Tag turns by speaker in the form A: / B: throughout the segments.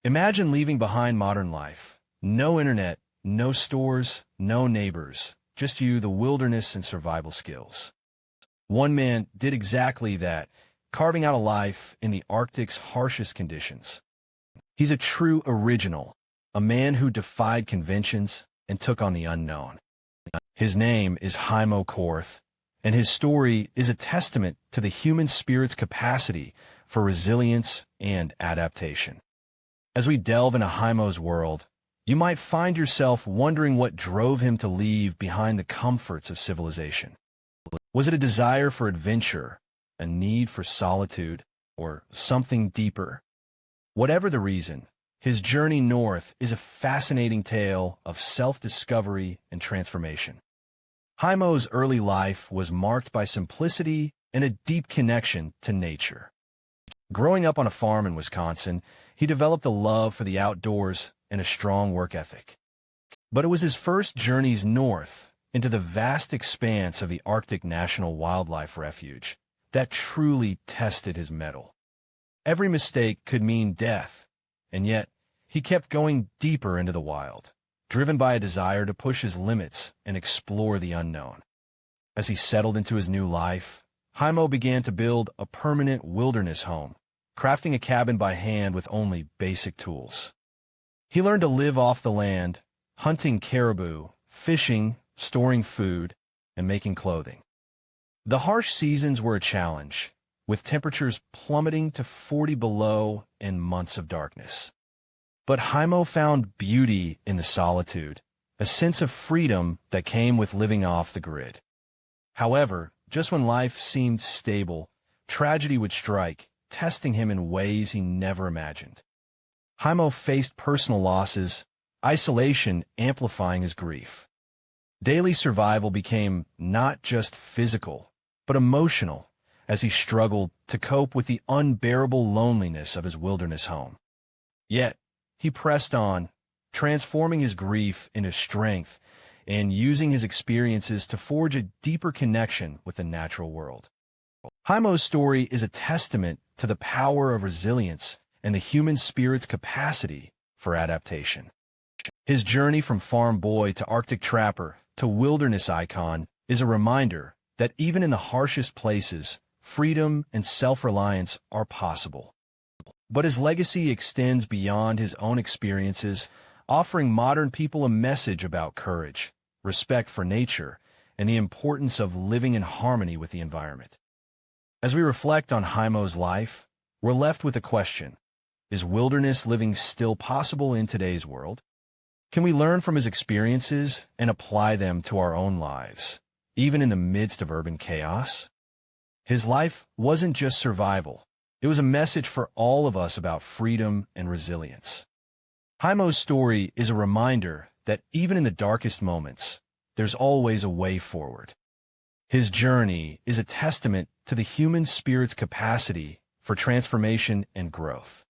A: Imagine leaving behind modern life. No internet, no stores, no neighbors, just you, the wilderness, and survival skills. One man did exactly that, carving out a life in the Arctic's harshest conditions. He's a true original, a man who defied conventions and took on the unknown. His name is Heimo Korth, and his story is a testament to the human spirit's capacity for resilience and adaptation. As we delve into Heimo's world, you might find yourself wondering what drove him to leave behind the comforts of civilization. Was it a desire for adventure, a need for solitude, or something deeper? Whatever the reason, his journey north is a fascinating tale of self-discovery and transformation. Heimo's early life was marked by simplicity and a deep connection to nature. Growing up on a farm in Wisconsin, he developed a love for the outdoors and a strong work ethic. But it was his first journeys north into the vast expanse of the Arctic National Wildlife Refuge that truly tested his mettle. Every mistake could mean death, and yet he kept going deeper into the wild, driven by a desire to push his limits and explore the unknown. As he settled into his new life, Heimo began to build a permanent wilderness home, crafting a cabin by hand with only basic tools. He learned to live off the land, hunting caribou, fishing, storing food, and making clothing. The harsh seasons were a challenge, with temperatures plummeting to 40 below and months of darkness. But Heimo found beauty in the solitude, a sense of freedom that came with living off the grid. However, just when life seemed stable, tragedy would strike, testing him in ways he never imagined. Heimo faced personal losses, isolation amplifying his grief. Daily survival became not just physical, but emotional, as he struggled to cope with the unbearable loneliness of his wilderness home. Yet, he pressed on, transforming his grief into strength and using his experiences to forge a deeper connection with the natural world. Heimo's story is a testament to the power of resilience and the human spirit's capacity for adaptation. His journey from farm boy to Arctic trapper to wilderness icon is a reminder that even in the harshest places, freedom and self-reliance are possible. But his legacy extends beyond his own experiences, offering modern people a message about courage, respect for nature, and the importance of living in harmony with the environment. As we reflect on Heimo's life, we're left with a question: is wilderness living still possible in today's world? Can we learn from his experiences and apply them to our own lives, even in the midst of urban chaos? His life wasn't just survival. It was a message for all of us about freedom and resilience. Heimo's story is a reminder that even in the darkest moments, there's always a way forward. His journey is a testament to the human spirit's capacity for transformation and growth.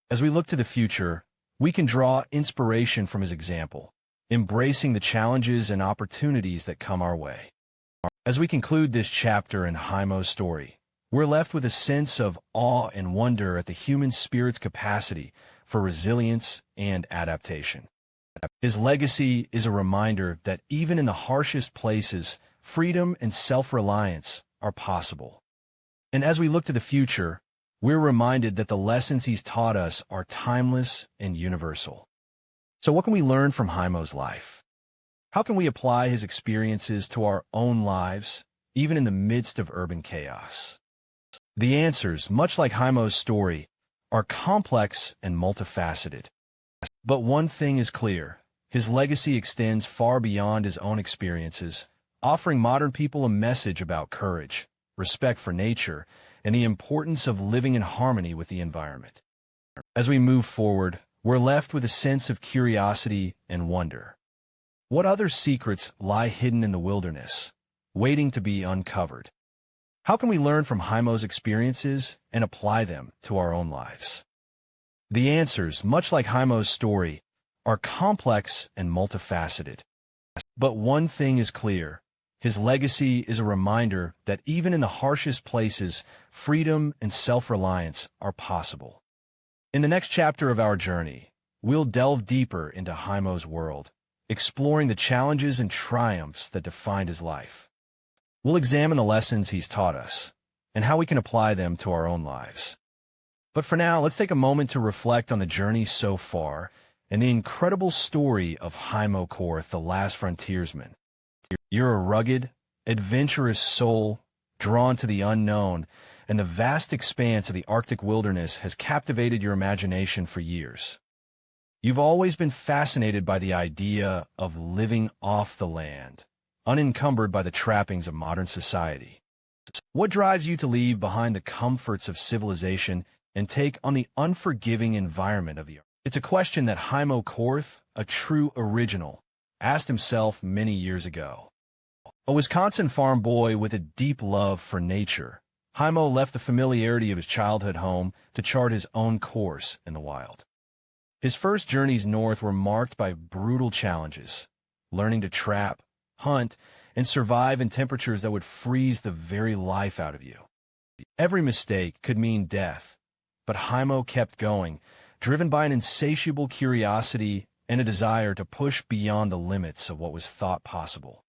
A: As we look to the future, we can draw inspiration from his example, embracing the challenges and opportunities that come our way. As we conclude this chapter in Heimo's story, we're left with a sense of awe and wonder at the human spirit's capacity for resilience and adaptation. His legacy is a reminder that even in the harshest places, freedom and self-reliance are possible. And as we look to the future, we're reminded that the lessons he's taught us are timeless and universal. So what can we learn from Heimo's life? How can we apply his experiences to our own lives, even in the midst of urban chaos? The answers, much like Heimo's story, are complex and multifaceted. But one thing is clear: his legacy extends far beyond his own experiences, offering modern people a message about courage, respect for nature, and the importance of living in harmony with the environment. As we move forward, we're left with a sense of curiosity and wonder. What other secrets lie hidden in the wilderness, waiting to be uncovered? How can we learn from Heimo's experiences and apply them to our own lives? The answers, much like Heimo's story, are complex and multifaceted. But one thing is clear: his legacy is a reminder that even in the harshest places, freedom and self-reliance are possible. In the next chapter of our journey, we'll delve deeper into Heimo's world, exploring the challenges and triumphs that defined his life. We'll examine the lessons he's taught us and how we can apply them to our own lives. But for now, let's take a moment to reflect on the journey so far and the incredible story of Heimo Korth, the last frontiersman. You're a rugged, adventurous soul drawn to the unknown, and the vast expanse of the Arctic wilderness has captivated your imagination for years. You've always been fascinated by the idea of living off the land, unencumbered by the trappings of modern society. What drives you to leave behind the comforts of civilization and take on the unforgiving environment of the Arctic? It's a question that Heimo Korth, a true original, asked himself many years ago. A Wisconsin farm boy with a deep love for nature, Heimo left the familiarity of his childhood home to chart his own course in the wild. His first journeys north were marked by brutal challenges, learning to trap, hunt, and survive in temperatures that would freeze the very life out of you. Every mistake could mean death, but Heimo kept going, driven by an insatiable curiosity and a desire to push beyond the limits of what was thought possible.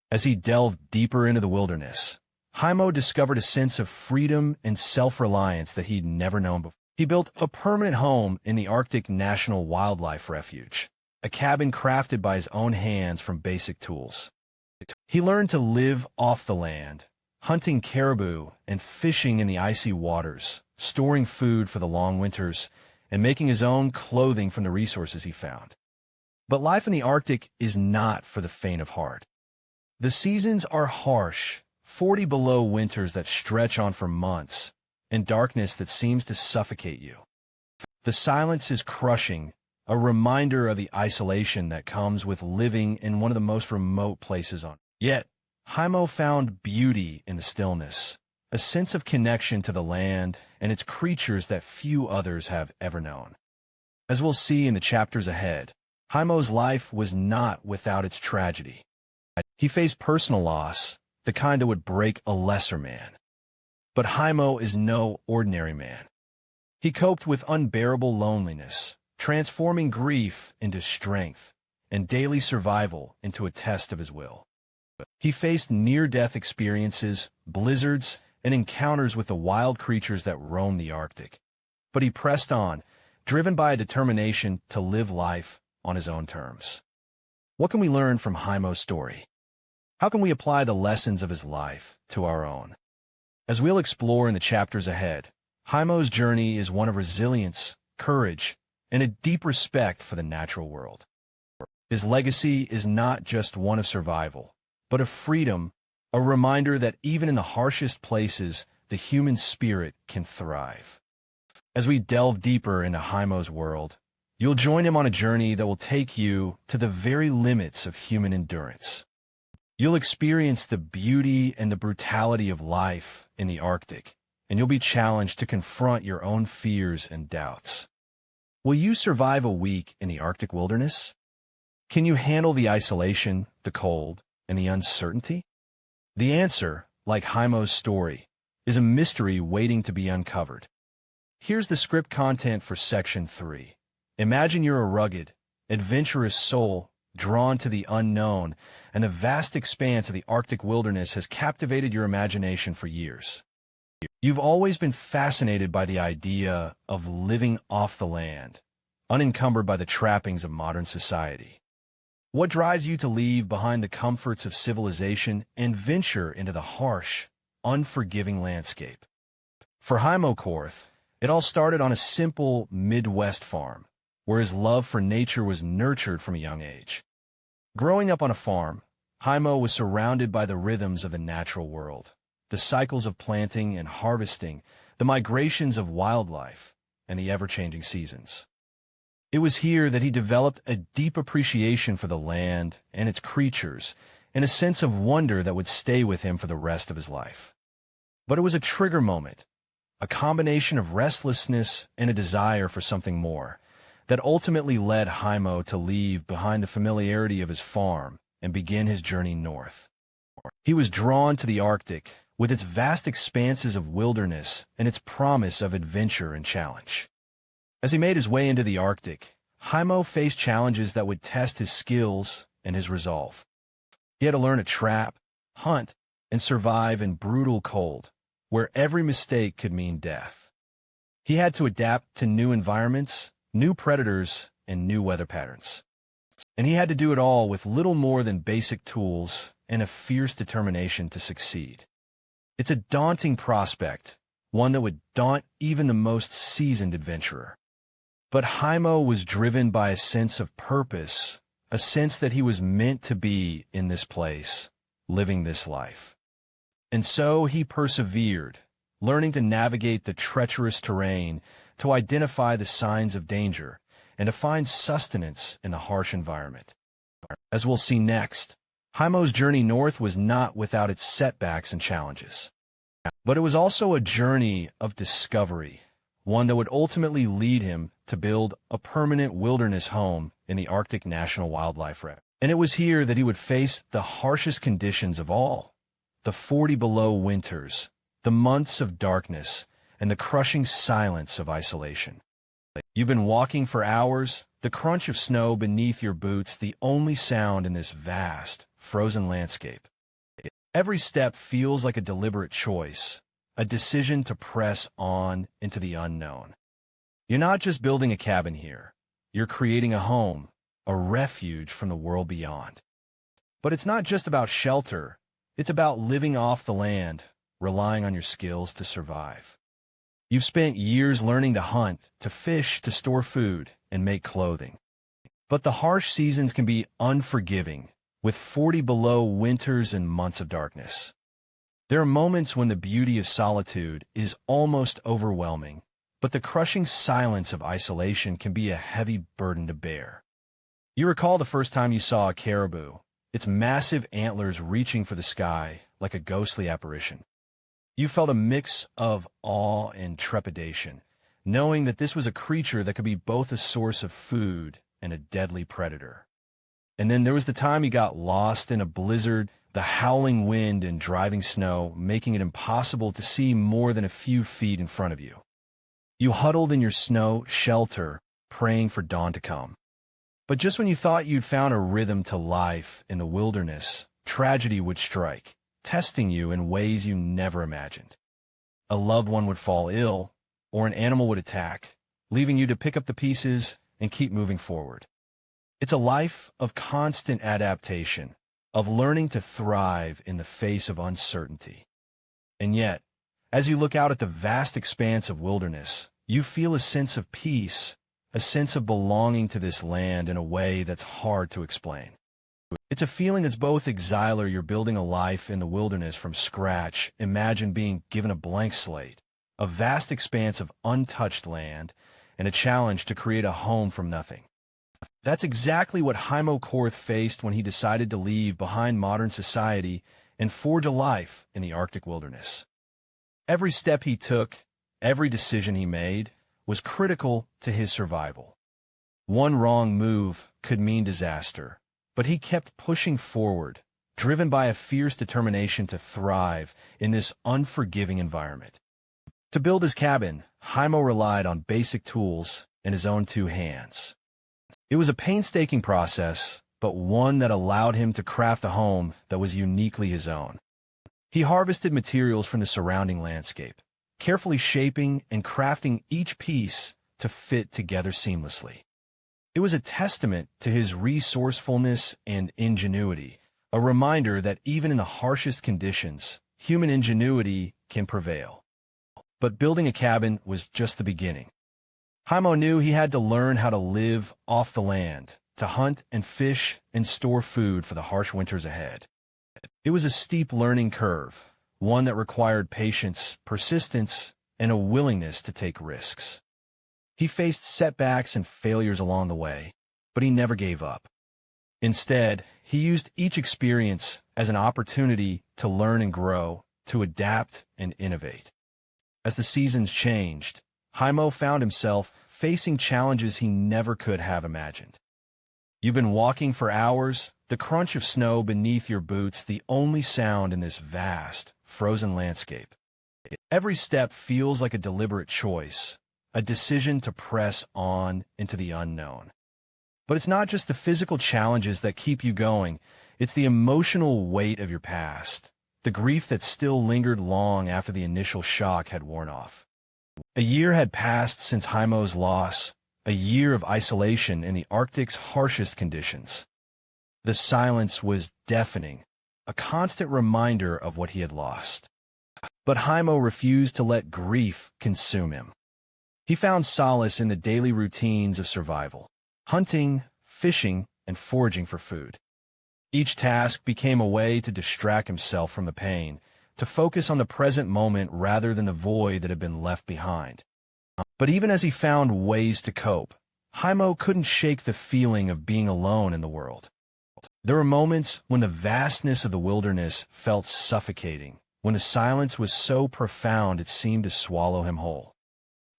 A: As he delved deeper into the wilderness, Heimo discovered a sense of freedom and self-reliance that he'd never known before. He built a permanent home in the Arctic National Wildlife Refuge, a cabin crafted by his own hands from basic tools. He learned to live off the land, hunting caribou and fishing in the icy waters, storing food for the long winters, and making his own clothing from the resources he found. But life in the Arctic is not for the faint of heart. The seasons are harsh, 40 below winters that stretch on for months, and darkness that seems to suffocate you. The silence is crushing, a reminder of the isolation that comes with living in one of the most remote places on Earth. Yet, Heimo found beauty in the stillness, a sense of connection to the land and its creatures that few others have ever known. As we'll see in the chapters ahead, Heimo's life was not without its tragedy. He faced personal loss, the kind that would break a lesser man. But Heimo is no ordinary man. He coped with unbearable loneliness, transforming grief into strength and daily survival into a test of his will. He faced near-death experiences, blizzards, and encounters with the wild creatures that roam the Arctic. But he pressed on, driven by a determination to live life on his own terms. What can we learn from Heimo's story? How can we apply the lessons of his life to our own? As we'll explore in the chapters ahead, Heimo's journey is one of resilience, courage, and a deep respect for the natural world. His legacy is not just one of survival, but of freedom, a reminder that even in the harshest places, the human spirit can thrive. As we delve deeper into Heimo's world, you'll join him on a journey that will take you to the very limits of human endurance. You'll experience the beauty and the brutality of life in the Arctic, and you'll be challenged to confront your own fears and doubts. Will you survive a week in the Arctic wilderness? Can you handle the isolation, the cold, and the uncertainty? The answer, like Heimo's story, is a mystery waiting to be uncovered. Here's the script content for Section 3. Imagine you're a rugged, adventurous soul drawn to the unknown, and the vast expanse of the Arctic wilderness has captivated your imagination for years. You've always been fascinated by the idea of living off the land, unencumbered by the trappings of modern society. What drives you to leave behind the comforts of civilization and venture into the harsh, unforgiving landscape? For Heimo Korth, it all started on a simple Midwest farm, where his love for nature was nurtured from a young age. Growing up on a farm, Heimo was surrounded by the rhythms of the natural world, the cycles of planting and harvesting, the migrations of wildlife, and the ever-changing seasons. It was here that he developed a deep appreciation for the land and its creatures, and a sense of wonder that would stay with him for the rest of his life. But it was a trigger moment, a combination of restlessness and a desire for something more, that ultimately led Heimo to leave behind the familiarity of his farm and begin his journey north. He was drawn to the Arctic, with its vast expanses of wilderness and its promise of adventure and challenge. As he made his way into the Arctic, Heimo faced challenges that would test his skills and his resolve. He had to learn to trap, hunt, and survive in brutal cold, where every mistake could mean death. He had to adapt to new environments, new predators, and new weather patterns. And he had to do it all with little more than basic tools and a fierce determination to succeed. It's a daunting prospect, one that would daunt even the most seasoned adventurer. But Heimo was driven by a sense of purpose, a sense that he was meant to be in this place, living this life. And so he persevered, learning to navigate the treacherous terrain, to identify the signs of danger, and to find sustenance in the harsh environment. As we'll see next, Heimo's journey north was not without its setbacks and challenges. But it was also a journey of discovery, one that would ultimately lead him to build a permanent wilderness home in the Arctic National Wildlife Refuge. And it was here that he would face the harshest conditions of all, the 40-below winters, the months of darkness, and the crushing silence of isolation. You've been walking for hours, the crunch of snow beneath your boots the only sound in this vast, frozen landscape. Every step feels like a deliberate choice, a decision to press on into the unknown. You're not just building a cabin here. You're creating a home, a refuge from the world beyond. But it's not just about shelter. It's about living off the land, relying on your skills to survive. You've spent years learning to hunt, to fish, to store food, and make clothing. But the harsh seasons can be unforgiving, with 40-below winters and months of darkness. There are moments when the beauty of solitude is almost overwhelming, but the crushing silence of isolation can be a heavy burden to bear. You recall the first time you saw a caribou, its massive antlers reaching for the sky like a ghostly apparition. You felt a mix of awe and trepidation, knowing that this was a creature that could be both a source of food and a deadly predator. And then there was the time you got lost in a blizzard, the howling wind and driving snow making it impossible to see more than a few feet in front of you. You huddled in your snow shelter, praying for dawn to come. But just when you thought you'd found a rhythm to life in the wilderness, tragedy would strike, testing you in ways you never imagined. A loved one would fall ill, or an animal would attack, leaving you to pick up the pieces and keep moving forward. It's a life of constant adaptation, of learning to thrive in the face of uncertainty. And yet, as you look out at the vast expanse of wilderness, you feel a sense of peace, a sense of belonging to this land in a way that's hard to explain. It's a feeling that's both exile, you're building a life in the wilderness from scratch. Imagine being given a blank slate, a vast expanse of untouched land, and a challenge to create a home from nothing. That's exactly what Heimo Korth faced when he decided to leave behind modern society and forge a life in the Arctic wilderness. Every step he took, every decision he made, was critical to his survival. One wrong move could mean disaster, but he kept pushing forward, driven by a fierce determination to thrive in this unforgiving environment. To build his cabin, Heimo relied on basic tools and his own two hands. It was a painstaking process, but one that allowed him to craft a home that was uniquely his own. He harvested materials from the surrounding landscape, carefully shaping and crafting each piece to fit together seamlessly. It was a testament to his resourcefulness and ingenuity, a reminder that even in the harshest conditions, human ingenuity can prevail. But building a cabin was just the beginning. Heimo knew he had to learn how to live off the land, to hunt and fish and store food for the harsh winters ahead. It was a steep learning curve, one that required patience, persistence, and a willingness to take risks. He faced setbacks and failures along the way, but he never gave up. Instead, he used each experience as an opportunity to learn and grow, to adapt and innovate. As the seasons changed, Heimo found himself facing challenges he never could have imagined. You've been walking for hours, the crunch of snow beneath your boots the only sound in this vast, frozen landscape. Every step feels like a deliberate choice, a decision to press on into the unknown. But it's not just the physical challenges that keep you going, it's the emotional weight of your past, the grief that still lingered long after the initial shock had worn off. A year had passed since Heimo's loss, a year of isolation in the Arctic's harshest conditions. The silence was deafening, a constant reminder of what he had lost. But Heimo refused to let grief consume him. He found solace in the daily routines of survival, hunting, fishing, and foraging for food. Each task became a way to distract himself from the pain, to focus on the present moment rather than the void that had been left behind. But even as he found ways to cope, Heimo couldn't shake the feeling of being alone in the world. There were moments when the vastness of the wilderness felt suffocating, when the silence was so profound it seemed to swallow him whole.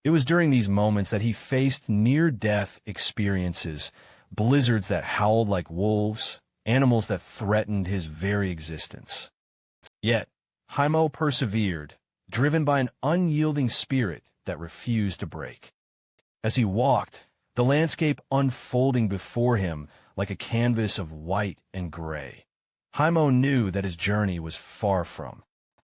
A: It was during these moments that he faced near-death experiences, blizzards that howled like wolves, animals that threatened his very existence. Yet, Heimo persevered, driven by an unyielding spirit that refused to break. As he walked, the landscape unfolding before him like a canvas of white and gray, Heimo knew that his journey was far from